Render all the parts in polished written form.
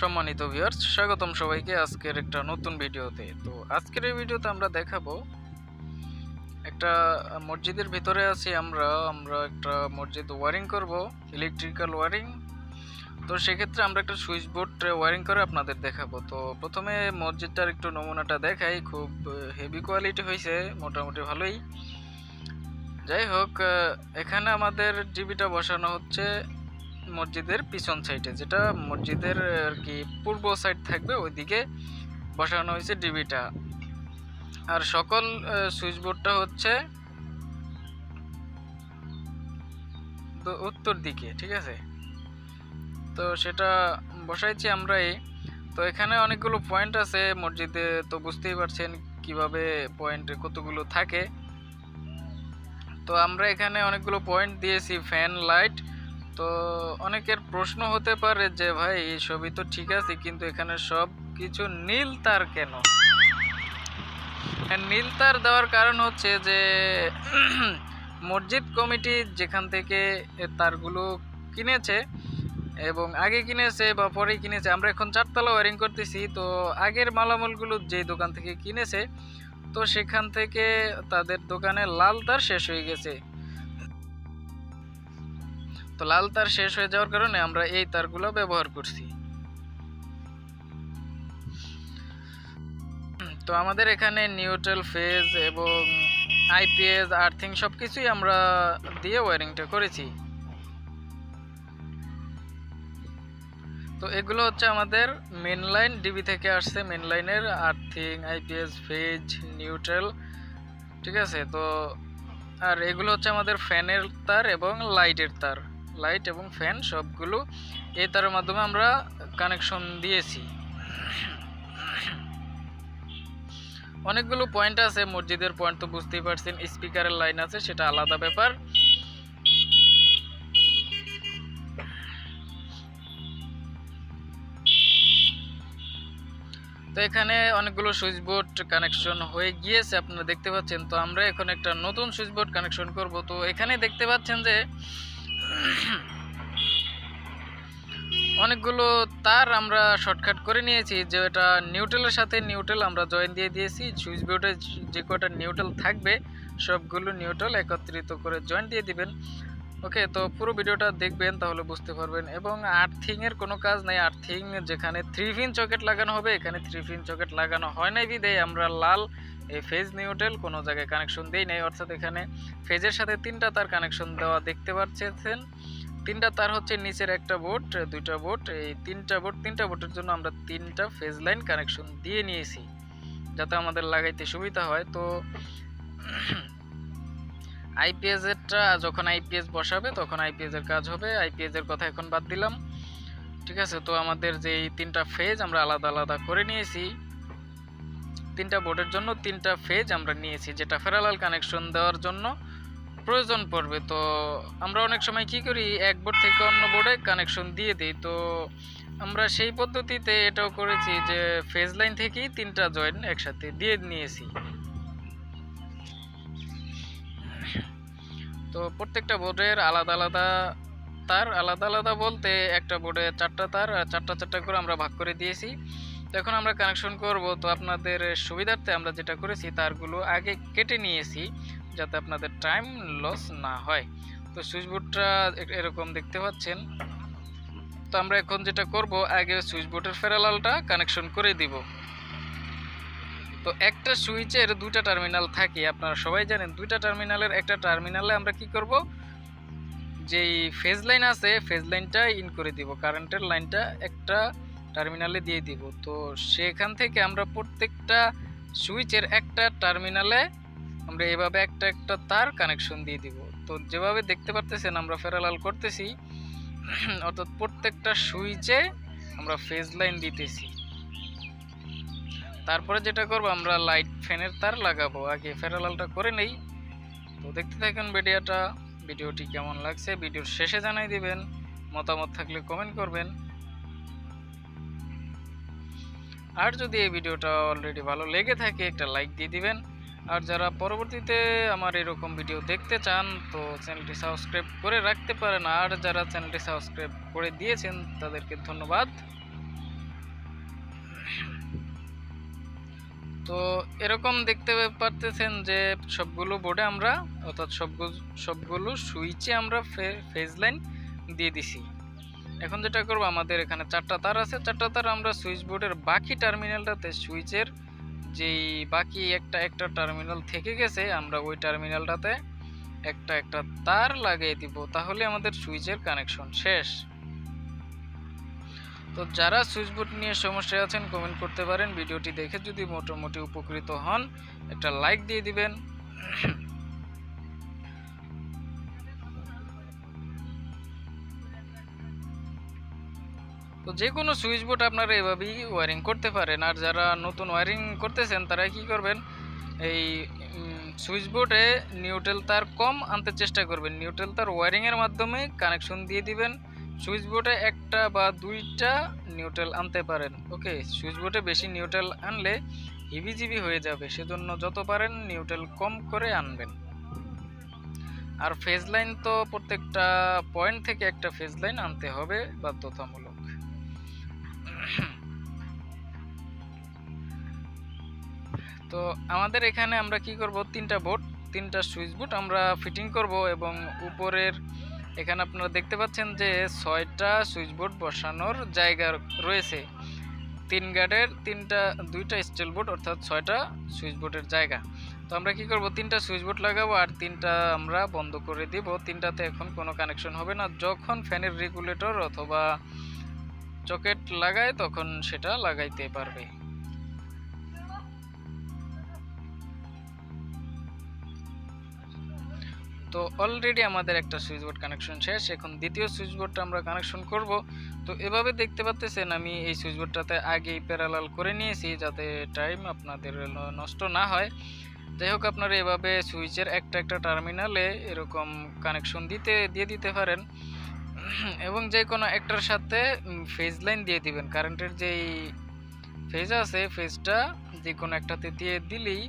সম্মানিত ভিউয়ার্স, স্বাগতম সবাইকে আজকের একটা নতুন ভিডিওতে। তো আজকের এই ভিডিওতে আমরা দেখাবো একটা মসজিদের ভিতরে আছি আমরা একটা মসজিদ ওয়ারিং করব, ইলেকট্রিক্যাল ওয়ারিং। তো সেক্ষেত্রে আমরা একটা সুইচ বোর্ড ওয়ারিং করে আপনাদের দেখাবো। তো প্রথমে মসজিদটার একটু নমুনাটা দেখাই। খুব হেভি কোয়ালিটি হয়েছে, মোটামুটি ভালোই। যাই হোক, এখানে আমাদের টিভিটা বসানো হচ্ছে মসজিদের পিছন সাইডে, যেটা মসজিদের আর কি পূর্ব সাইড থাকবে, ওইদিকে বসানো হয়েছে ডিবিটা। আর সকল সুইচ বোর্ডটা হচ্ছে উত্তর দিকে, ঠিক আছে। তো সেটা বসাইছি আমরাই। তো এখানে অনেকগুলো পয়েন্ট আছে মসজিদে, তো বুঝতেই পারছেন কিভাবে পয়েন্ট কতগুলো থাকে। তো আমরা এখানে অনেকগুলো পয়েন্ট দিয়েছি, ফ্যান, লাইট। তো অনেকের প্রশ্ন হতে পারে যে ভাই এই সবই তো ঠিক আছে, কিন্তু এখানে সব কিছু নীল তার কেন? নীল তার দেওয়ার কারণ হচ্ছে যে মসজিদ কমিটি যেখান থেকে তারগুলো কিনেছে, এবং আগে কিনেছে বা পরে কিনেছে, আমরা এখন 4তলা ওয়ারিং করতেছি। তো আগের মালামালগুলো যে দোকান থেকে কিনেছে, তো সেখান থেকে তাদের দোকানে লাল তার শেষ হয়ে গেছে। তো লাল তার শেষ হয়ে যাওয়ার কারণে আমরা এই তারগুলো ব্যবহার করছি। তো আমাদের এখানে নিউট্রাল, ফেজ এবং আইপিএস, আর্থিং সবকিছুই আমরা দিয়ে ওয়ারিংটা করেছি। তো এগুলো হচ্ছে আমাদের মেন লাইন, ডিবি থেকে আসছে মেন লাইনের আর্থিং, আইপিএস, ফেজ, নিউট্রাল, ঠিক আছে। তো আর এগুলো হচ্ছে আমাদের ফ্যানের তার এবং লাইটের তার, লাইট এবং ফ্যান সবগুলো এই তারের মাধ্যমে আমরা কানেকশন দিয়েছি। অনেকগুলো পয়েন্ট আছে মসজিদের পয়েন্ট, তো বুঝতেই পারছেন। স্পিকারের লাইন আছে, সেটা আলাদা ব্যাপার। তো এখানে অনেকগুলো সুইচ বোর্ড কানেকশন হয়ে গিয়েছে, আপনারা দেখতে পাচ্ছেন। তো আমরা এখন একটা নতুন সুইচ বোর্ড কানেকশন করব। তো এখানে দেখতে পাচ্ছেন যে অনেকগুলো তার আমরা শর্টকাট করে নিয়েছি, যেটা নিউট্রালের সাথে নিউট্রাল আমরা জয়েন দিয়ে দিয়েছি। সুইচ বোর্ডে যে কটা নিউট্রাল থাকবে সবগুলো নিউট্রাল একত্রিত করে জয়েন দিয়ে দিবেন। ওকে, তো পুরো ভিডিওটা দেখবেন, তাহলে বুঝতে পারবেন। এবং আর্থিংয়ের কোনো কাজ নাই। আর্থিং যেখানে 3 পিন সকেট লাগানো হবে, এখানে 3 পিন সকেট লাগানো হয় নাই বিধায় আমরা লাল এই ফেজ নিউট্রাল কোনো জায়গায় কানেকশন দেই নাই। অর্থাৎ এখানে ফেজের সাথে 3টা তার কানেকশন দেওয়া দেখতে পাচ্ছেন। 3টা তার হচ্ছে নিচের একটা বোর্ড, 2টা বোর্ড, এই 3টা বোর্ডের জন্য আমরা 3টা ফেজ লাইন কানেকশন দিয়ে নিয়েছি, যাতে আমাদের লাগাইতে সুবিধা হয়। তো আইপিএস এরটা যখন আইপিএস বসাবে তখন আইপিএস এর কাজ হবে, আইপিএস এর কথা এখন বাদ দিলাম, ঠিক আছে। তো আমাদের যে 3টা ফেজ আমরা আলাদা আলাদা করে নিয়েছি, 3টা বোর্ডের জন্য 3টা ফেজ আমরা নিয়েছি, যেটা প্যারালাল কানেকশন দেওয়ার জন্য প্রয়োজন পড়বে। তো আমরা অনেক সময় কি করি, এক বোর্ড থেকে অন্য বোর্ডে কানেকশন দিয়ে দিই। তো আমরা সেই পদ্ধতিতে এটাও করেছি যে ফেজ লাইন থেকেই 3টা জয়েন একসাথে দিয়ে নিয়েছি। তো প্রত্যেকটা বোর্ডের আলাদা আলাদা তার, আলাদা আলাদা বলতে একটা বোর্ডে 4টা তার, 4টা করে আমরা ভাগ করে দিয়েছি। তো এখন আমরা কানেকশন করব। তো আপনাদের সুবিধার্থে আমরা যেটা করেছি, তারগুলো আগে কেটে নিয়েছি, যাতে আপনাদের টাইম লস না হয়। তো সুইচ বোর্ডটা এরকম দেখতে পাচ্ছেন। তো আমরা এখন যেটা করব, আগে সুইচ বোর্ডের প্যারালালটা কানেকশন করে দিব। তো একটা সুইচের 2টা টার্মিনাল থাকে, আপনারা সবাই জানেন। 2টা টার্মিনালের একটা টার্মিনালে আমরা কি করব, যেই ফেজ লাইন আছে ফেজ লাইনটা ইন করে দিব, কারেন্টের লাইনটা একটা টার্মিনালে দিয়ে দিব। তো সেখান থেকে আমরা প্রত্যেকটা সুইচের একটা টার্মিনালে আমরা এভাবে একটা একটা তার কানেকশন দিয়ে দিব। তো যেভাবে দেখতে পারতেছেন আমরা প্যারালাল করতেছি, অর্থাৎ প্রত্যেকটা সুইচে আমরা ফেজ লাইন দিতেছি। তারপরে যেটা করব, আমরা লাইট ফ্যানের তার লাগাবো। আগে প্যারালালটা করে নেই। তো দেখতে থাকুন ভিডিওটি কেমন লাগছে ভিডিওর শেষে জানাই দিবেন। মতামত থাকলে কমেন্ট করবেন। আর যদি এই ভিডিওটা অলরেডি ভালো লেগে থাকে, একটা লাইক দিয়ে দিবেন। আর যারা পরবর্তীতে আমার এরকম ভিডিও দেখতে চান, তো চ্যানেলটি সাবস্ক্রাইব করে রাখতে পারেন। আর যারা চ্যানেলটি সাবস্ক্রাইব করে দিয়েছেন তাদেরকে ধন্যবাদ। তো এরকম দেখতে পারতেছেন যে সবগুলো বোর্ডে আমরা অর্থাৎ সবগুলো সুইচে আমরা ফেজ লাইন দিয়ে দিছি। এখন যেটা করব, আমাদের এখানে 4টা তার আছে, 4টা তার আমরা সুইচ বোর্ডের বাকি টার্মিনালটাতে সুইচের যেই বাকি একটা টার্মিনাল থেকে গেছে আমরা ওই টার্মিনালটাতে একটা তার লাগিয়ে দিব, তাহলে আমাদের সুইচের কানেকশন শেষ। তো যারা সুইচ বোর্ড নিয়ে সমস্যায় আছেন কমেন্ট করতে পারেন। ভিডিওটি দেখে যদি মোটামুটি উপকৃত হন একটা লাইক দিয়ে দিবেন। তো যে কোনো সুইচ বোর্ড আপনারা এভাবেই ওয়্যারিং করতে পারেন। আর যারা নতুন ওয়্যারিং করতেছেন তারা কি করবেন, এই সুইচ বোর্ডে নিউট্রাল তার কম আনতে চেষ্টা করবেন। নিউট্রাল তার ওয়্যারিংয়ের মাধ্যমে কানেকশন দিয়ে দিবেন। সুইচ বোর্ডে একটা বা দুইটা নিউট্রাল আনতে পারেন। ওকে, সুইচ বোর্ডে বেশি নিউট্রাল আনলে হিবিজিবি হয়ে যাবে, সেজন্য যত পারেন নিউট্রাল কম করে আনবেন। আর ফেজ লাইন তো প্রত্যেকটা পয়েন্ট থেকে একটা ফেজ লাইন আনতে হবে বাধ্যতামূলক। তো আমাদের এখানে আমরা কি করব, তিনটা সুইচ বোর্ড আমরা ফিটিং করব এবং উপরের এখানে আপনারা দেখতে পাচ্ছেন যে 6টা সুইচ বোর্ড বসানোর জায়গা রয়েছে। 3 গার্ডের দুইটা স্টিল বোর্ড অর্থাৎ 6টা সুইচ বোর্ডের জায়গা। তো আমরা কি করব, 3টা সুইচ বোর্ড লাগাবো আর 3টা আমরা বন্ধ করে দিব। 3টাতে এখন কোনো কানেকশন হবে না। যখন ফ্যানের রেগুলেটর অথবা সকেট লাগায় তখন সেটা লাগাইতে পারবে। তো অলরেডি আমাদের একটা সুইচ বোর্ড কানেকশন শেষ। এখন দ্বিতীয় সুইচ বোর্ডটা আমরা কানেকশন করব। তো এভাবে দেখতে পাচ্ছেন আমি এই সুইচ বোর্ডটাতে আগেই প্যারালাল করে নিয়েছি যাতে টাইম আপনাদের নষ্ট না হয়। যাই হোক, আপনারা এভাবে সুইচের একটা টার্মিনালে এরকম কানেকশন দিয়ে দিতে পারেন এবং যে কোনো একটার সাথে ফেজ লাইন দিয়ে দিবেন। কারেন্টের যেই ফেজ আছে ফেজটা যে কোনো একটাতে দিয়ে দিলেই,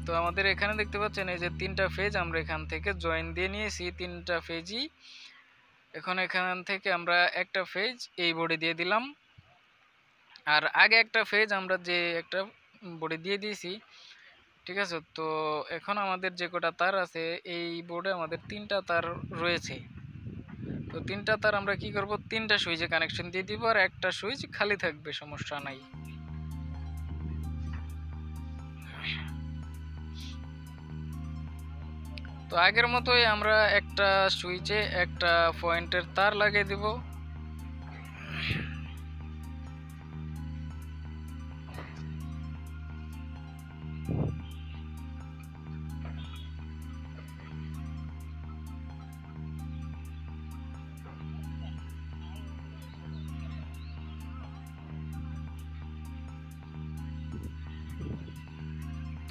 তো আমাদের এখানে দেখতে পাচ্ছেন এই যে 3টা ফেজ আমরা এখান থেকে জয়েন দিয়ে নিয়েছি। 3টা ফেজই এখন এখান থেকে আমরা একটা ফেজ এই বোর্ডে দিয়ে দিলাম আর আগে একটা ফেজ আমরা যে একটা বোর্ডে দিয়ে দিয়েছি, ঠিক আছে। তো এখন আমাদের যে কটা তার আছে এই বোর্ডে আমাদের 3টা তার রয়েছে। তো 3টা তার আমরা কি করব, 3টা সুইচে কানেকশন দিয়ে দিব আর একটা সুইচ খালি থাকবে, সমস্যা নাই। তো আগের মতোই আমরা একটা সুইচে একটা পয়েন্টের তার লাগিয়ে দিব।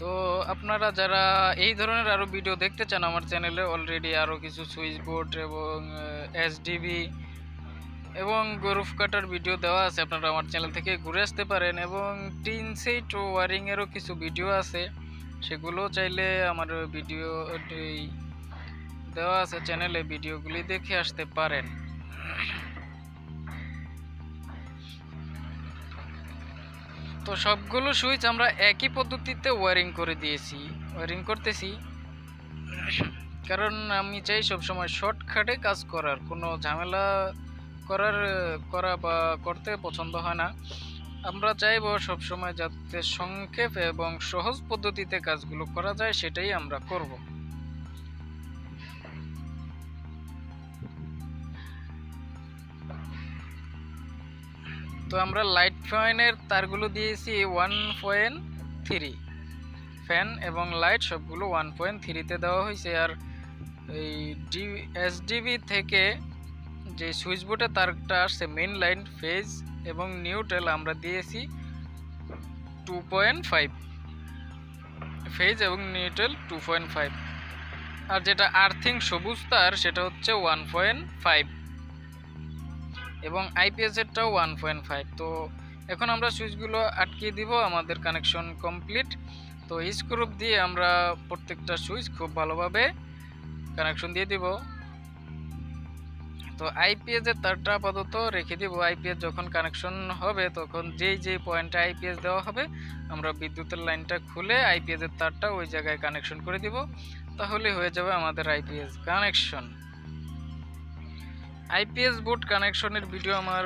তো আপনারা যারা এই ধরনের আরও ভিডিও দেখতে চান, আমার চ্যানেলে অলরেডি আরও কিছু সুইচ বোর্ড এবং এসডিবি এবং রুফ কাটার ভিডিও দেওয়া আছে, আপনারা আমার চ্যানেল থেকে ঘুরে আসতে পারেন। এবং টিন সেট ওয়ারিংয়েরও কিছু ভিডিও আছে, সেগুলো চাইলে আমার ভিডিও দেওয়া আছে চ্যানেলে, ভিডিওগুলি দেখে আসতে পারেন। তো সবগুলো সুইচ আমরা একই পদ্ধতিতে ওয়্যারিং করতেছি, কারণ আমি চাই সবসময় শর্টকাটে কাজ করার, কোনো ঝামেলা করা বা করতে পছন্দ হয় না। আমরা চাইবো সবসময় যাতে সংক্ষেপে এবং সহজ পদ্ধতিতে কাজগুলো করা যায়, সেটাই আমরা করব। তো আমরা লাইট ফ্যানের তারগুলো দিয়েছি 1.3, ফ্যান এবং লাইট সবগুলো 1.3-তে দেওয়া হয়েছে। আর এই এসডিবি থেকে যে সুইচ বোর্ডে তারটা আসছে মেইন লাইন, ফেজ এবং নিউট্রাল আমরা দিয়েছি 2.5, ফেজ এবং নিউট্রাল 2.5। আর যেটা আর্থিং সবুজ তার সেটা হচ্ছে 1.5 এবং আইপিএসেরটাও 1.5। তো এখন আমরা সুইচগুলো আটকিয়ে দিব, আমাদের কানেকশন কমপ্লিট। তো স্ক্রু দিয়ে আমরা প্রত্যেকটা সুইচ খুব ভালোভাবে কানেকশন দিয়ে দিব। তো আইপিএস এর তারটা আপাতত রেখে দিব। আইপিএস যখন কানেকশন হবে তখন যেই পয়েন্টে আইপিএস দেওয়া হবে আমরা বিদ্যুতের লাইনটা খুলে আইপিএস এর তারটা ওই জায়গায় কানেকশন করে দিব, তাহলে হয়ে যাবে আমাদের আইপিএস কানেকশন। আইপিএস বোর্ড কানেকশনের ভিডিও আমার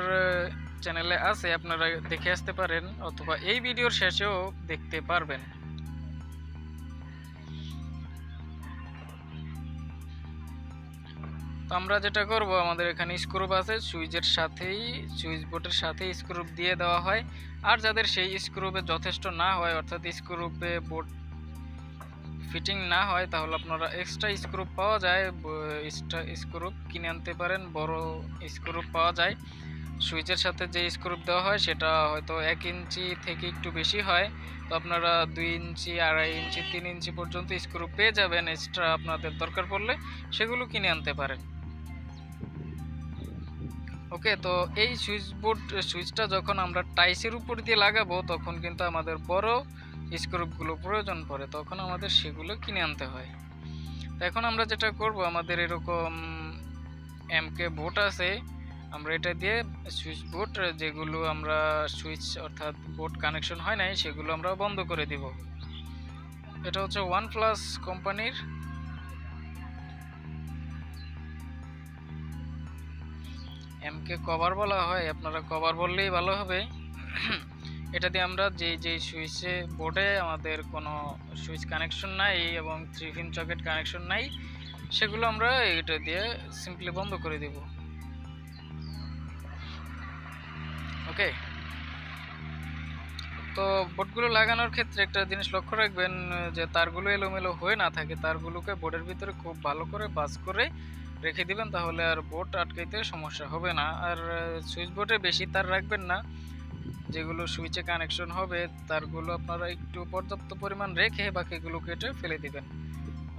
চ্যানেলে আছে, আপনারা দেখে আসতে পারেন অথবা এই ভিডিওর শেষেও দেখতে পারবেন। তো আমরা যেটা করব, আমাদের এখানে স্ক্রুপ আছে, সুইচের সাথেই সুইচ বোর্ডের সাথেই স্ক্রুপ দিয়ে দেওয়া হয়। আর যাদের সেই স্ক্রুপে যথেষ্ট না হয়, অর্থাৎ স্ক্রুপে বোর্ড ফিটিং না হয়, তাহলে আপনারা এক্সট্রা স্ক্রুপ পাওয়া যায়, এক্সট্রা স্ক্রুপ কিনে আনতে পারেন। বড় স্ক্রুপ পাওয়া যায়, সুইচের সাথে যে স্ক্রুপ দেওয়া হয় সেটা হয়তো 1 ইঞ্চি থেকে একটু বেশি হয়। তো আপনারা 2 ইঞ্চি, 2.5 ইঞ্চি, 3 ইঞ্চি পর্যন্ত স্ক্রুপ পেয়ে যাবেন। এক্সট্রা আপনাদের দরকার পড়লে সেগুলো কিনে আনতে পারেন। ওকে, তো এই সুইচটা যখন আমরা টাইসের উপর দিয়ে লাগাবো তখন কিন্তু আমাদের বড় স্ক্রুপগুলো প্রয়োজন পড়ে, তখন আমাদের সেগুলো কিনে আনতে হয়। তো এখন আমরা যেটা করব, আমাদের এরকম এমকে বোর্ড আছে, আমরা এটা দিয়ে সুইচ বোর্ড যেগুলো আমরা সুইচ অর্থাৎ বোর্ড কানেকশন হয় নাই সেগুলো আমরা বন্ধ করে দিব। এটা হচ্ছে OnePlus কোম্পানির এমকে কভার বলা হয়, আপনারা কভার বললেই ভালো হবে। এটা দিয়ে আমরা যেই সুইচে বোর্ডে আমাদের কোনো সুইচ কানেকশন নাই এবং 3 পিন সকেট কানেকশন নাই সেগুলো আমরা এটা দিয়ে সিম্পলি বন্ধ করে দেব। ওকে, তো বোর্ডগুলো লাগানোর ক্ষেত্রে একটা জিনিস লক্ষ্য রাখবেন, যে তারগুলো এলোমেলো হয়ে না থাকে, তারগুলোকে বোর্ডের ভিতরে খুব ভালো করে বাস করে রেখে দিবেন, তাহলে আর বোর্ড আটকাইতে সমস্যা হবে না। আর সুইচ বোর্ডে বেশি তার রাখবেন না, যেগুলো সুইচে কানেকশন হবে তারগুলো আপনারা একটু পর্যাপ্ত পরিমাণ রেখে বাকিগুলো কেটে ফেলে দিবেন।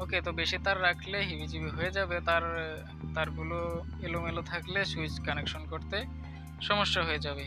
ওকে, তো বেশি তার রাখলে হিবিজিবি হয়ে যাবে, তারগুলো এলোমেলো থাকলে সুইচ কানেকশন করতে সমস্যা হয়ে যাবে।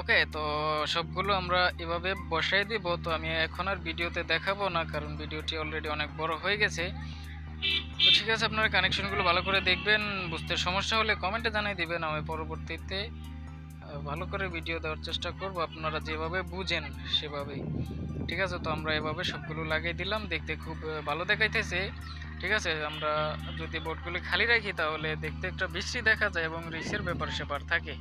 ওকে, তো সবগুলো আমরা এভাবে বসাই দিব। তো আমি এখন আর ভিডিওতে দেখাবো না, কারণ ভিডিওটি অলরেডি অনেক বড় হয়ে গেছে। তো ঠিক আছে, আপনারা কানেকশনগুলো ভালো করে দেখবেন, বুঝতে সমস্যা হলে কমেন্টে জানিয়ে দিবেন, আমি পরবর্তীতে ভালো করে ভিডিও দেওয়ার চেষ্টা করব, আপনারা যেভাবে বুঝেন সেভাবেই। ঠিক আছে, তো আমরা এভাবে সবগুলো লাগিয়ে দিলাম, দেখতে খুব ভালো দেখাইতেছে। ঠিক আছে, আমরা যদি বোর্ডগুলো খালি রাখি তাহলে দেখতে একটা বিশ্রী দেখা যায় এবং রিচের ব্যাপার স্যাপার থাকে।